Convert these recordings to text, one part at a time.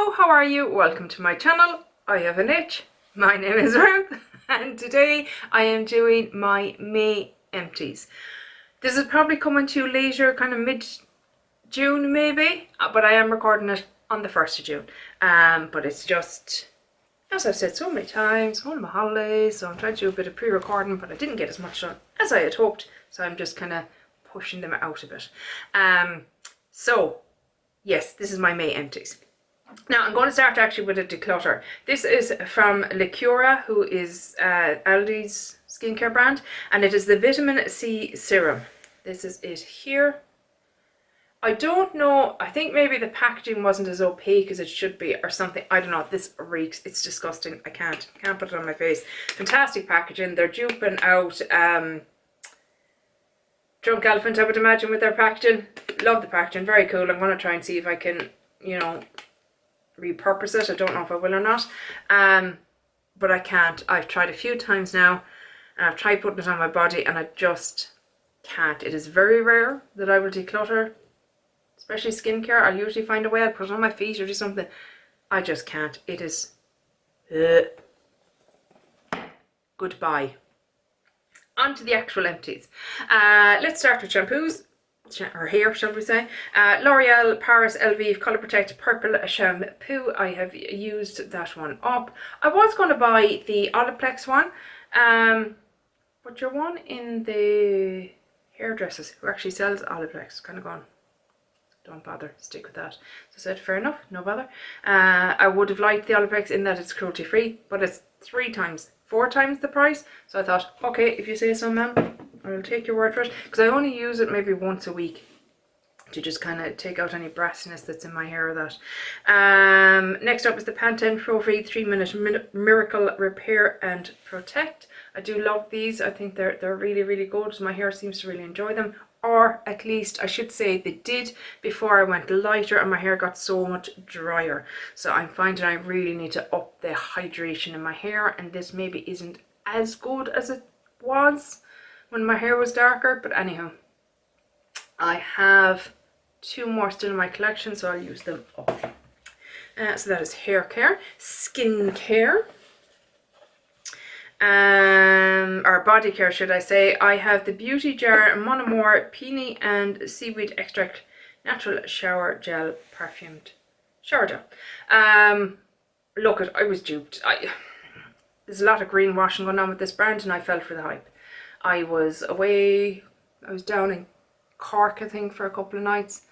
Hello, how are you? Welcome to my channel. I have an itch. My name is Ruth and today I am doing my May empties. This is probably coming to you later, kind of mid-June maybe, but I am recording it on the 1st of June. But it's just, as I've said so many times, one of my holidays, so I'm trying to do a bit of pre-recording, but I didn't get as much done as I had hoped, so I'm just kind of pushing them out a bit. So yes, this is my May empties. Now I'm going to start actually with a declutter. This is from Lecura, who is Aldi's skincare brand, and it is the Vitamin C Serum. This is it here. I don't know, I think maybe the packaging wasn't as opaque as it should be or something. I don't know, this reeks, it's disgusting. I can't put it on my face. Fantastic packaging. They're duping out Drunk Elephant, I would imagine, with their packaging. Love the packaging, very cool. I'm going to try and see if I can, you know, repurpose it. I don't know if I will or not, but I can't. I've tried a few times now and I've tried putting it on my body and I just can't. It is very rare that I will declutter, especially skincare. I'll usually find a way, I'll put it on my feet or do something. I just can't. It is goodbye. On to the actual empties. Let's start with shampoos, or hair shall we say. L'Oreal Paris Elvive Colour Protect Purple Shampoo. I have used that one up. I was going to buy the Olaplex one, but your one in the hairdressers who actually sells Olaplex kind of gone, don't bother, stick with that. So I said, fair enough, no bother. I would have liked the Olaplex in that it's cruelty free, but it's 4 times the price. So I thought, okay, if you say so, ma'am, I'll take your word for it, because I only use it maybe once a week to just kind of take out any brassiness that's in my hair or that. Next up is the Pantene Pro V 3-Minute Miracle Repair and Protect. I do love these. I think they're really good. My hair seems to really enjoy them, or at least I should say they did before I went lighter and my hair got so much drier. So I'm finding I really need to up the hydration in my hair, and this maybe isn't as good as it was when my hair was darker, but anyhow, I have 2 more still in my collection, so I'll use them up. So that is hair care. Skin care, or body care should I say. I have the Beauty Jar Monomore Peony and Seaweed Extract Natural Shower Gel Perfumed Shower Gel. Look, I was duped. There's a lot of greenwashing going on with this brand and I fell for the hype. I was away, I was down in Cork I think for a couple of nights,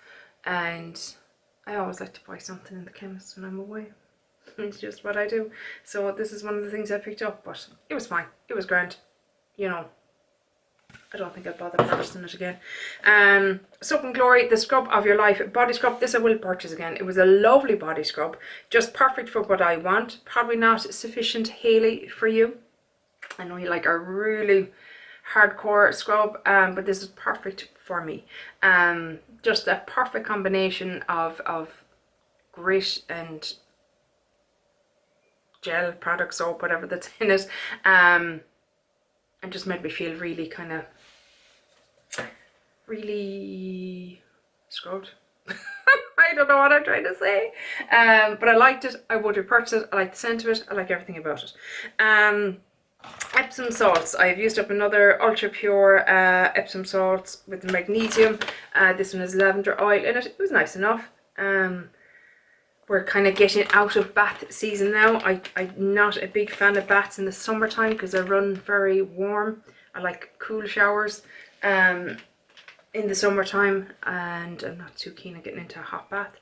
and I always like to buy something in the chemist when I'm away. It's just what I do. So this is one of the things I picked up, but it was fine. It was grand. You know, I don't think I'll bother purchasing it again. Soap and Glory, the Scrub of Your Life Body Scrub. This I will purchase again. It was a lovely body scrub. Just perfect for what I want. Probably not sufficient Hayley for you. I know you like a really hardcore scrub, but this is perfect for me. Just a perfect combination of grit and gel product, soap, whatever that's in it, and just made me feel really kind of really scrubbed. I don't know what I'm trying to say, but I liked it. I would repurchase it. I like the scent of it. I like everything about it. Epsom salts. I've used up another ultra pure Epsom salts with the magnesium. This one has lavender oil in it. It was nice enough. We're kind of getting out of bath season now. I'm not a big fan of baths in the summertime because I run very warm. I like cool showers in the summertime, and I'm not too keen on getting into a hot bath.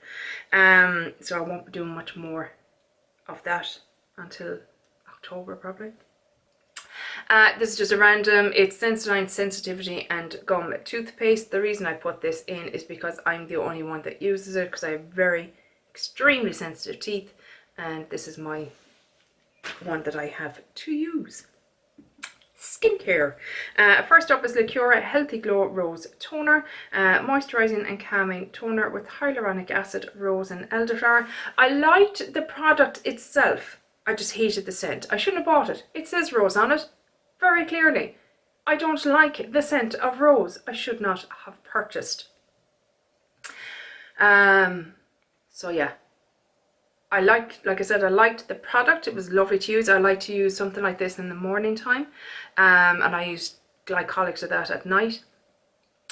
So I won't be doing much more of that until October probably. This is just a random, it's Sensodyne Sensitivity and Gum Toothpaste. The reason I put this in is because I'm the only one that uses it, because I have very extremely sensitive teeth, and this is my one that I have to use. Skincare. First up is Lecura Healthy Glow Rose Toner, moisturising and calming toner with hyaluronic acid, rose and elderflower. I liked the product itself, I just hated the scent. I shouldn't have bought it. It says rose on it very clearly. I don't like the scent of rose. I should not have purchased. So yeah, like I said, I liked the product. It was lovely to use. I like to use something like this in the morning time, and I use glycolics of that at night.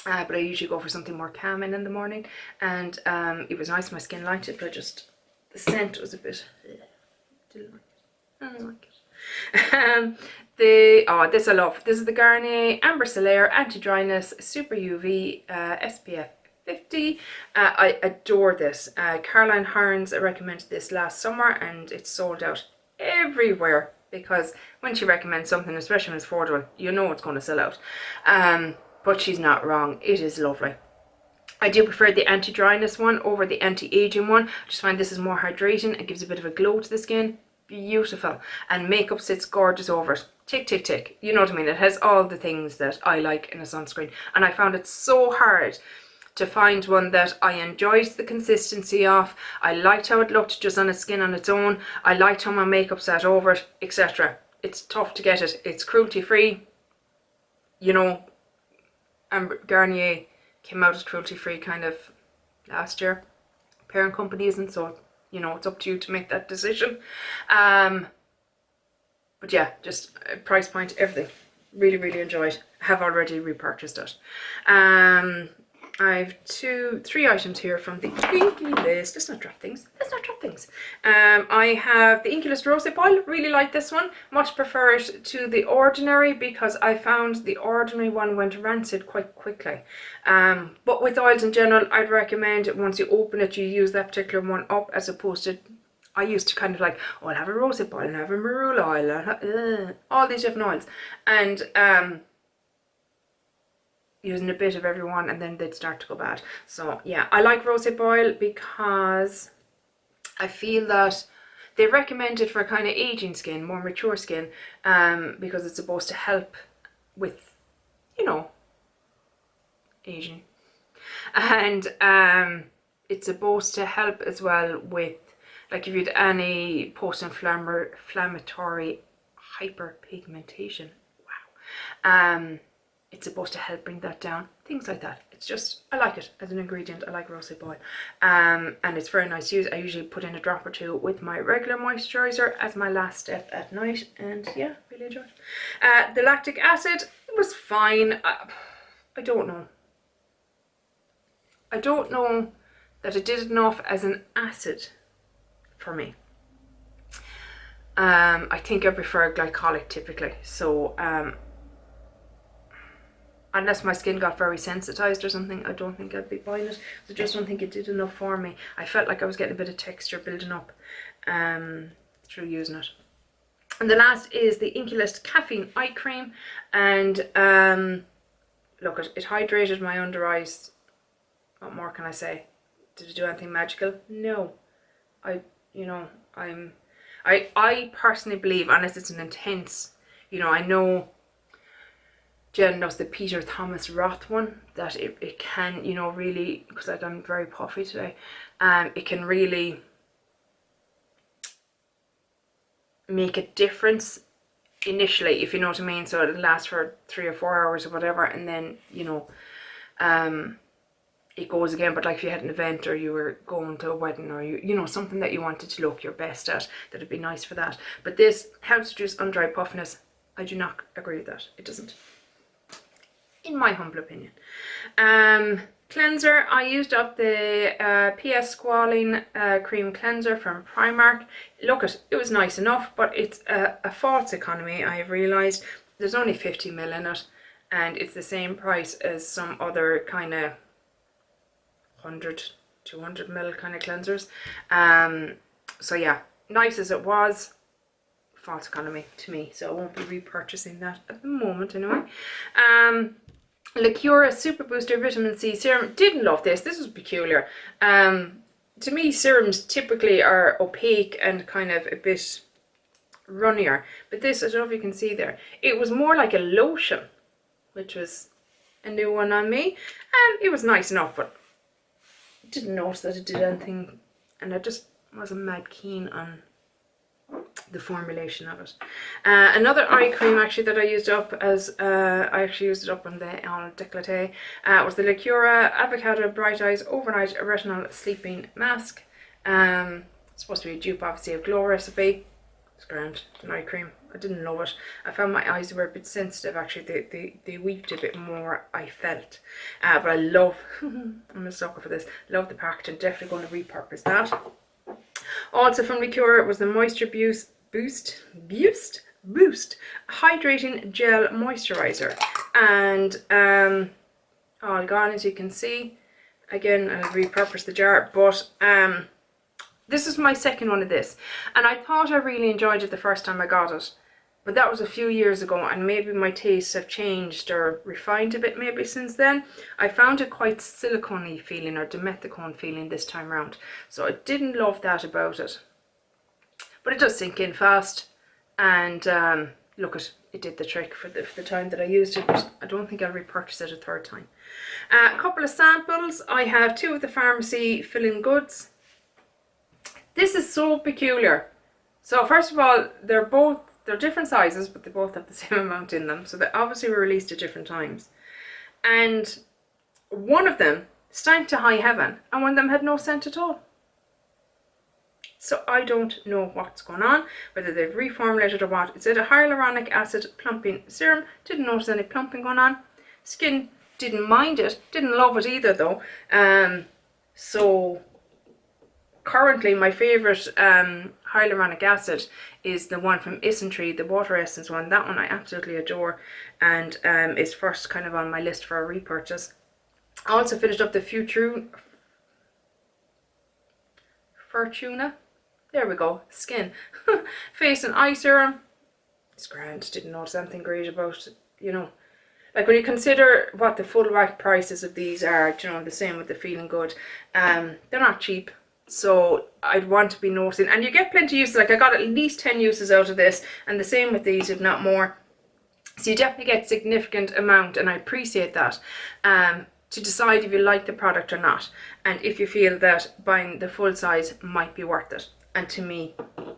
But I usually go for something more calming in the morning, and it was nice. My skin liked it, but just the scent was a bit. Didn't like it. I don't like it. This I love. This is the Garnier Amber Solaire Anti-Dryness Super UV SPF 50. I adore this. Caroline Hearns recommended this last summer, and it's sold out everywhere because when she recommends something, especially when it's affordable, you know it's going to sell out. But she's not wrong. It is lovely. I do prefer the anti-dryness one over the anti-aging one. I just find this is more hydrating. It gives a bit of a glow to the skin. Beautiful. And makeup sits gorgeous over it. Tick, tick, tick. You know what I mean? It has all the things that I like in a sunscreen. And I found it so hard to find one that I enjoyed the consistency of. I liked how it looked just on its skin on its own. I liked how my makeup sat over it, etc. It's tough to get it. It's cruelty free. You know, Garnier came out as cruelty free kind of last year. Parent company isn't, so you know it's up to you to make that decision. But yeah, just price point, everything. Really, really enjoyed. Have already repurchased it. I've 3 items here from the Inky List. Let's not drop things. Let's not drop things. I have the Inky List Rosehip Oil. Really like this one. Much prefer it to the Ordinary because I found the Ordinary one went rancid quite quickly. But with oils in general, I'd recommend once you open it, you use that particular one up as opposed to. I used to kind of like, oh, I'll have a rosehip oil and have a marula oil, all these different oils, and using a bit of every one, and then they'd start to go bad. So yeah, I like rosehip oil because I feel that they recommend it for kind of aging skin, more mature skin, because it's supposed to help with, you know, aging, and it's supposed to help as well with, like, if you had any post-inflammatory hyperpigmentation. Wow. It's supposed to help bring that down, things like that. It's just, I like it as an ingredient. I like rosehip oil, and it's very nice to use. I usually put in a drop or two with my regular moisturizer as my last step at night, and yeah, really enjoyed it. The lactic acid was fine. I don't know that it did enough as an acid for me. I think I prefer glycolic typically, so unless my skin got very sensitized or something, I don't think I'd be buying it. I just don't think it did enough for me. I felt like I was getting a bit of texture building up through using it. And the last is the Inky List Caffeine Eye Cream, and look, it hydrated my under eyes. What more can I say? Did it do anything magical? No. I personally believe, unless it's an intense, you know, I know Jen knows the Peter Thomas Roth one, that it can, you know, really, because like I'm very puffy today, it can really make a difference initially, if you know what I mean. So it'll last for 3 or 4 hours or whatever, and then, you know, it goes again. But like if you had an event or you were going to a wedding, or you know, something that you wanted to look your best at, that'd be nice for that. But this helps reduce under eye puffiness. I do not agree with that. It doesn't, in my humble opinion. Cleanser, I used up the PS Squalene Cream Cleanser from Primark. Look, it was nice enough, but it's a false economy. I have realised there's only 50 ml in it, and it's the same price as some other kind of 100, 200 ml kind of cleansers. So yeah, nice as it was, false economy to me, so I won't be repurchasing that at the moment anyway. Lacura Super Booster Vitamin C Serum. Didn't love this. This was peculiar. To me, serums typically are opaque and kind of a bit runnier, but this, I don't know if you can see there, it was more like a lotion, which was a new one on me, and it was nice enough, but didn't notice that it did anything, and I just wasn't mad keen on the formulation of it. Another eye cream actually that I used up, as I actually used it up on the décolleté, was the Lacura Avocado Bright Eyes Overnight Retinol Sleeping Mask. It's supposed to be a dupe, obviously, of Glow Recipe. It's grand. An eye cream. I didn't love it. I found my eyes were a bit sensitive, actually. They weeped a bit more, I felt. But I love, I'm a sucker for this. Love the packaging. Definitely going to repurpose that. Also from Liqueur was the Moisture Boost Hydrating Gel Moisturizer. And all gone, as you can see. Again, I'll repurpose the jar. But this is my second one of this, and I thought I really enjoyed it the first time I got it, but that was a few years ago, and maybe my tastes have changed or refined a bit maybe since then. I found it quite silicone-y feeling, or dimethicone feeling this time around, so I didn't love that about it. But it does sink in fast, and look, it did the trick for the time that I used it, but I don't think I'll repurchase it a third time. A couple of samples. I have 2 of the Pharmacy Fill-In Goods. This is so peculiar. So first of all, they're different sizes, but they both have the same amount in them. So they obviously were released at different times. And one of them stank to high heaven, and one of them had no scent at all. So I don't know what's going on, whether they've reformulated or what. It said a hyaluronic acid plumping serum. Didn't notice any plumping going on. Skin didn't mind it. Didn't love it either though. So currently my favourite hyaluronic acid is the one from Isntree, the Water Essence one. That one I absolutely adore, and is first kind of on my list for a repurchase. I also finished up the Fortuna, there we go, skin, face and eye serum. It's grand, didn't notice anything great about it, you know. Like when you consider what the full rack prices of these are, you know, the same with the Feeling Good, they're not cheap. So I'd want to be noticing, and you get plenty of uses. Like I got at least 10 uses out of this, and the same with these, if not more. So you definitely get significant amount, and I appreciate that. To decide if you like the product or not, and if you feel that buying the full size might be worth it. And to me,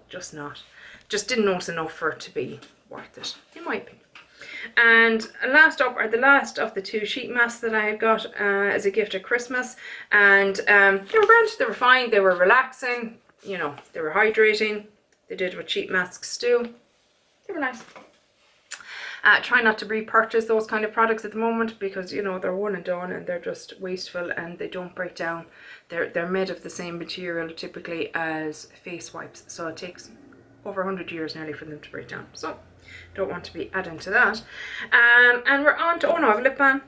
just not. Just didn't notice enough for it to be worth it, in my opinion. And last up are the last of the 2 sheet masks that I had got as a gift at Christmas, and they were grand, they were fine, they were relaxing, you know, they were hydrating. They did what sheet masks do. They were nice. Try not to repurchase those kind of products at the moment, because you know they're one and done, and they're just wasteful, and they don't break down. They're made of the same material typically as face wipes, so it takes over 100 years nearly for them to break down. So don't want to be adding to that. And we're on to, oh no, I have a lip balm.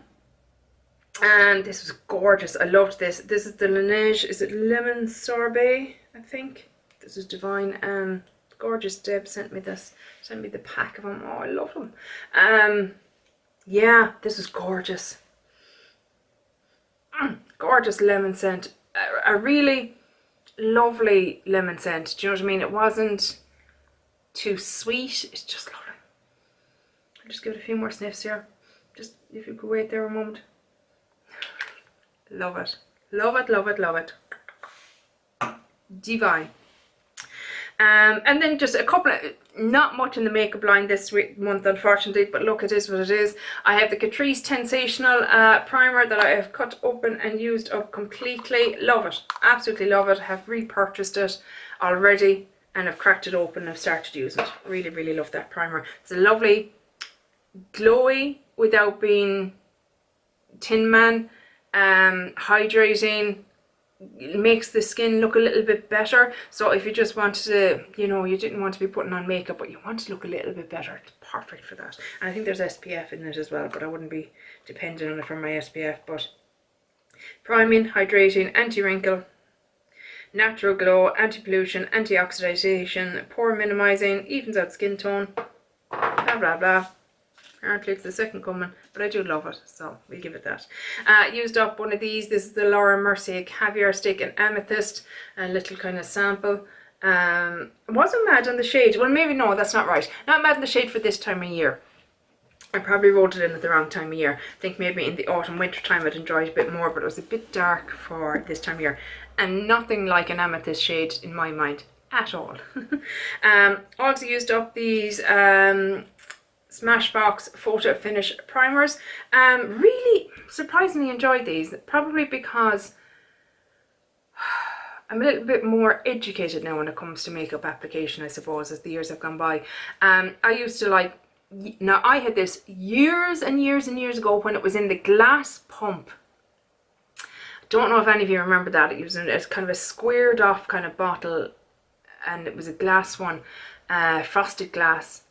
And this was gorgeous. I loved this. This is the Laneige, is it Lemon Sorbet, I think. This is divine. Gorgeous. Deb sent me this, sent me the pack of them. Oh, I love them. Yeah, this is gorgeous. Gorgeous lemon scent. A really lovely lemon scent. Do you know what I mean? It wasn't too sweet. It's just lovely. I'll just give it a few more sniffs here. Just if you could wait there a moment. Love it. Love it, love it, love it. Divine. And then just a couple of, not much in the makeup line this month unfortunately, but look, it is what it is. I have the Catrice Sensational primer that I have cut open and used up completely. Love it, absolutely love it. I have repurchased it already and I've cracked it open and I've started using it. Really, really love that primer. It's a lovely, glowy without being Tin Man, hydrating. It makes the skin look a little bit better. So if you just wanted to, you know, you didn't want to be putting on makeup but you want to look a little bit better, it's perfect for that. And I think there's SPF in it as well, but I wouldn't be dependent on it for my SPF. But priming, hydrating, anti-wrinkle, natural glow, anti-pollution, anti-oxidation, pore minimizing, evens out skin tone, blah blah blah. Apparently it's the second coming, but I do love it, so we'll give it that. Used up one of these. This is the Laura Mercier Caviar Stick and Amethyst, a little kind of sample. I wasn't mad on the shade. Well, maybe no, that's not right. Not mad on the shade for this time of year. I probably rolled it in at the wrong time of year. I think maybe in the autumn, winter time I'd enjoy it a bit more, but it was a bit dark for this time of year. And nothing like an amethyst shade in my mind at all. Also used up these Smashbox Photo Finish primers. Really surprisingly enjoyed these, probably because I'm a little bit more educated now when it comes to makeup application, I suppose, as the years have gone by. I used to like, now I had this years and years and years ago when it was in the glass pump. Don't know if any of you remember that. It was in, it's kind of a squared off kind of bottle, and it was a glass one, frosted glass.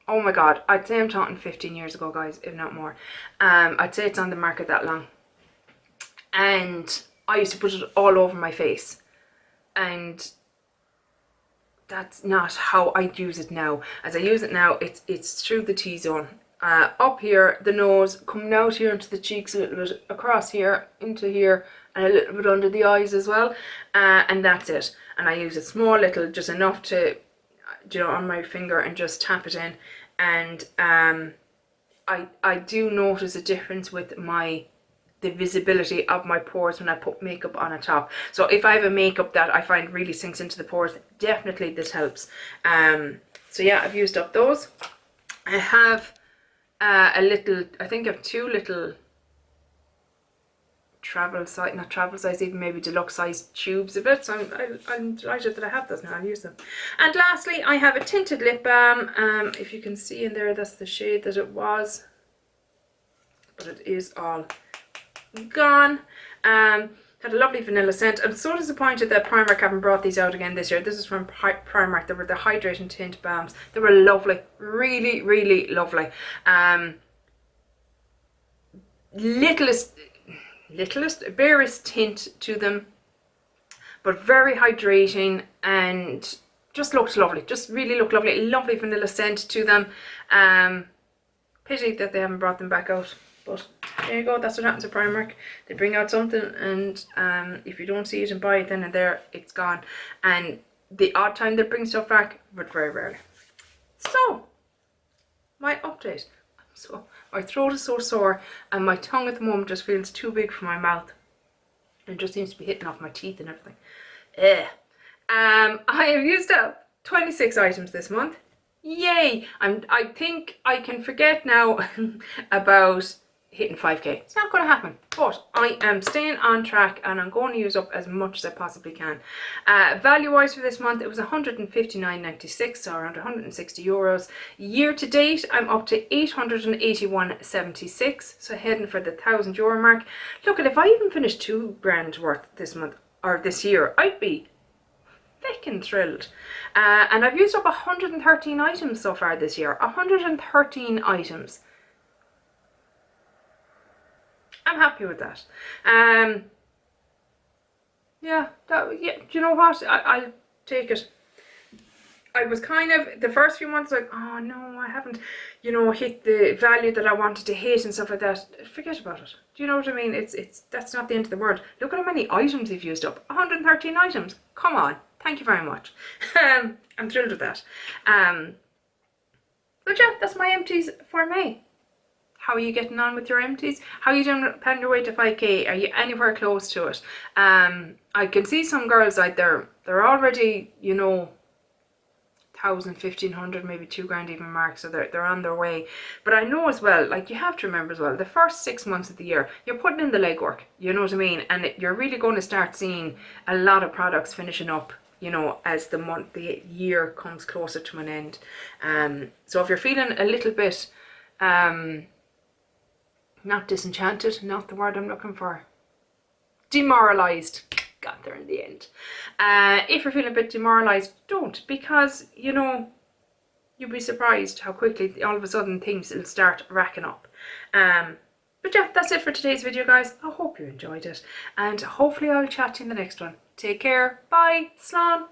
Oh my god, I'd say I'm talking 15 years ago, guys, if not more. I'd say it's on the market that long. And I used to put it all over my face. And that's not how I use it now. As I use it now, it's through the T-zone. Up here, the nose, coming out here into the cheeks a little bit, across here, into here, and a little bit under the eyes as well. And that's it. And I use a small little, just enough to, you know, on my finger and just tap it in. And I do notice a difference with the visibility of my pores when I put makeup on a top. So if I have a makeup that I find really sinks into the pores, definitely this helps. So yeah, I've used up those. I have a little, I think I have 2 little travel size, not travel size, even maybe deluxe size tubes of it. So I'm delighted that I have those now. I'll use them. And lastly, I have a tinted lip balm. If you can see in there, that's the shade that it was, but it is all gone. Had a lovely vanilla scent. I'm so disappointed that Primark haven't brought these out again this year. This is from Primark. They were the hydrating tint balms. They were lovely, really, really lovely. Barest tint to them, but very hydrating and just looked lovely. Just really looked lovely. Lovely vanilla scent to them. Pity that they haven't brought them back out. But there you go, that's what happens at Primark. They bring out something, and if you don't see it and buy it then and there, it's gone. And the odd time they bring stuff back, but very rarely. So, my update. My throat is so sore, and my tongue at the moment just feels too big for my mouth. It just seems to be hitting off my teeth and everything. I have used up 26 items this month. Yay! I think I can forget now about hitting 5k. It's not going to happen, but I am staying on track, and I'm going to use up as much as I possibly can. Value wise for this month, it was 159.96, so around 160 euros. Year to date, I'm up to 881.76, so heading for the €1,000 mark. Look, if I even finished £2,000 worth this month or this year, I'd be fucking thrilled. And I've used up 113 items so far this year. 113 items. I'm happy with that. Yeah, do you know what? I'll take it. I was kind of, the first few months, like, oh no, I haven't, you know, hit the value that I wanted to hit and stuff like that. Forget about it. Do you know what I mean? That's not the end of the world. Look at how many items you've used up. 113 items. Come on. Thank you very much. I'm thrilled with that. But yeah, that's my empties for May. How are you getting on with your empties? How are you doing planning your way to 5k? Are you anywhere close to it? I can see some girls out there, they're already, you know, 1,000, 1,500, maybe £2,000 even mark, so they're on their way. But I know as well, like, you have to remember as well, the first 6 months of the year, you're putting in the legwork, you know what I mean? And you're really going to start seeing a lot of products finishing up, you know, as the year comes closer to an end. So if you're feeling a little bit, not disenchanted, not the word I'm looking for, demoralized, got there in the end. If you're feeling a bit demoralized, don't, because, you know, you'll be surprised how quickly all of a sudden things will start racking up. But yeah, that's it for today's video, guys. I hope you enjoyed it, and hopefully I'll chat to you in the next one. Take care. Bye. Slán.